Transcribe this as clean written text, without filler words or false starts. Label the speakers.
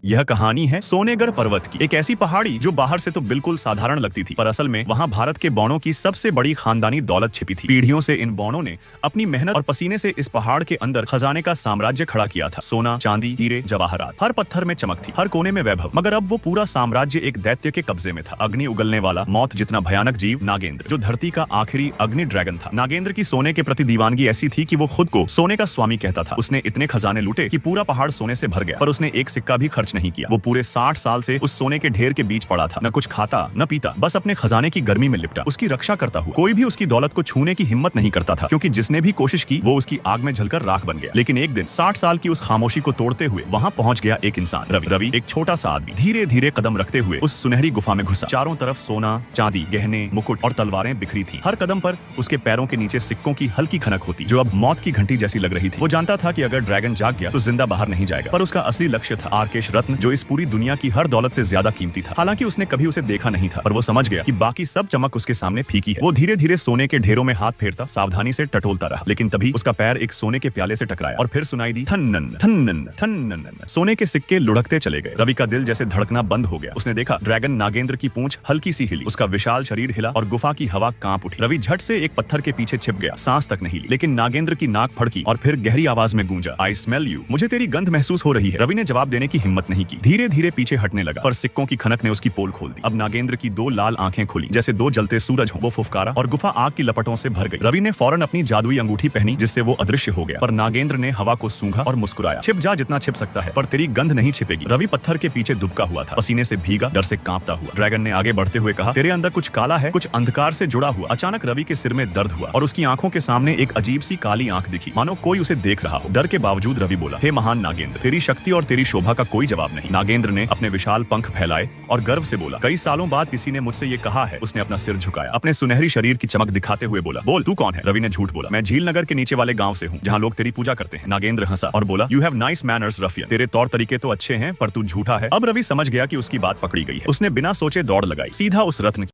Speaker 1: यह कहानी है सोनेगर पर्वत की। एक ऐसी पहाड़ी जो बाहर से तो बिल्कुल साधारण लगती थी, पर असल में वहाँ भारत के बौनों की सबसे बड़ी खानदानी दौलत छिपी थी। पीढ़ियों से इन बौनों ने अपनी मेहनत और पसीने से इस पहाड़ के अंदर खजाने का साम्राज्य खड़ा किया था। सोना, चांदी, हीरे, जवाहरात, हर पत्थर में चमक थी, हर कोने में वैभव। मगर अब वो पूरा साम्राज्य एक दैत्य के कब्जे में था। अग्नि उगलने वाला, मौत जितना भयानक जीव, नागेंद्र, जो धरती का आखिरी अग्नि ड्रैगन था। नागेंद्र की सोने के प्रति दीवानगी ऐसी थी कि वो खुद को सोने का स्वामी कहता था। उसने इतने खजाने लूटे कि पूरा पहाड़ सोने से भर गया, पर उसने एक सिक्का भी खर्च नहीं किया। वो पूरे 60 साल से उस सोने के ढेर के बीच पड़ा था, न कुछ खाता न पीता, बस अपने खजाने की गर्मी में लिपटा, उसकी रक्षा करता हुआ। कोई भी उसकी दौलत को छूने की हिम्मत नहीं करता था, क्योंकि जिसने भी कोशिश की वो उसकी आग में जलकर राख बन गया। लेकिन एक दिन 60 साल की उस खामोशी को तोड़ते हुए वहां पहुंच गया एक इंसान, रवि। रवि एक छोटा सा आदमी धीरे धीरे कदम रखते हुए उस सुनहरी गुफा में घुसा। चारों तरफ सोना, चांदी, गहने, मुकुट और तलवारें बिखरी थी। हर कदम पर उसके पैरों के नीचे सिक्कों की हल्की खनक होती, जो अब मौत की घंटी जैसी लग रही थी। वो जानता था कि अगर ड्रैगन जाग गया तो जिंदा बाहर नहीं जाएगा, पर उसका असली लक्ष्य था आर्केश रत्न, जो इस पूरी दुनिया की हर दौलत से ज्यादा कीमती था। हालांकि उसने कभी उसे देखा नहीं था, पर वो समझ गया कि बाकी सब चमक उसके सामने फीकी है। वो धीरे धीरे सोने के ढेरों में हाथ फेरता, सावधानी से टटोलता रहा। लेकिन तभी उसका पैर एक सोने के प्याले से टकराया और फिर सुनाई दी ठन्नन ठन्नन ठन्नन। सोने के सिक्के लुढ़कते चले गए। रवि का दिल जैसे धड़कना बंद हो गया। उसने देखा ड्रैगन नागेंद्र की पूंछ हल्की सी हिली, उसका विशाल शरीर हिला और गुफा की हवा कांप उठी। रवि झट से एक पत्थर के पीछे छिप गया, सांस तक नहीं ली। लेकिन नागेंद्र की नाक फड़की और फिर गहरी आवाज में गूंजा, आई स्मेल यू, मुझे तेरी गंध महसूस हो रही है। रवि ने जवाब देने की हिम्मत नहीं की, धीरे धीरे पीछे हटने लगा, पर सिक्कों की खनक ने उसकी पोल खोल दी। अब नागेंद्र की दो लाल आंखें खुली, जैसे दो जलते सूरज हों। वो फुफकारा और गुफा आग की लपटों से भर गई। रवि ने फौरन अपनी जादुई अंगूठी पहनी, जिससे वो अदृश्य हो गया। पर नागेंद्र ने हवा को सूंघा और मुस्कुराया, छिप जा जितना छिप सकता है, पर तेरी गंध नहीं छिपेगी। रवि पत्थर के पीछे दुबका हुआ था, पसीने से भीगा, डर से कांपता हुआ। ड्रैगन ने आगे बढ़ते हुए कहा, तेरे अंदर कुछ काला है, कुछ अंधकार से जुड़ा हुआ। अचानक रवि के सिर में दर्द हुआ और उसकी आंखों के सामने एक अजीब सी काली आंख दिखी, मानो कोई उसे देख रहा हो। डर के बावजूद रवि बोला, हे महान नागेंद्र, तेरी शक्ति और तेरी शोभा का कोई जवाब नहीं। नागेंद्र ने अपने विशाल पंख फैलाए और गर्व से बोला, कई सालों बाद किसी ने मुझसे ये कहा है। उसने अपना सिर झुकाया, अपने सुनहरी शरीर की चमक दिखाते हुए बोला, बोल तू कौन है? रवि ने झूठ बोला, मैं झील नगर के नीचे वाले गांव से हूँ, जहाँ लोग तेरी पूजा करते हैं। नागेंद्र हंसा और बोला, you have nice manners Rafiyan, तेरे तौर तरीके तो अच्छे हैं, पर तू झूठा है। अब रवि समझ गया कि उसकी बात पकड़ी गई है। उसने बिना सोचे दौड़ लगाई, सीधा उस रत्न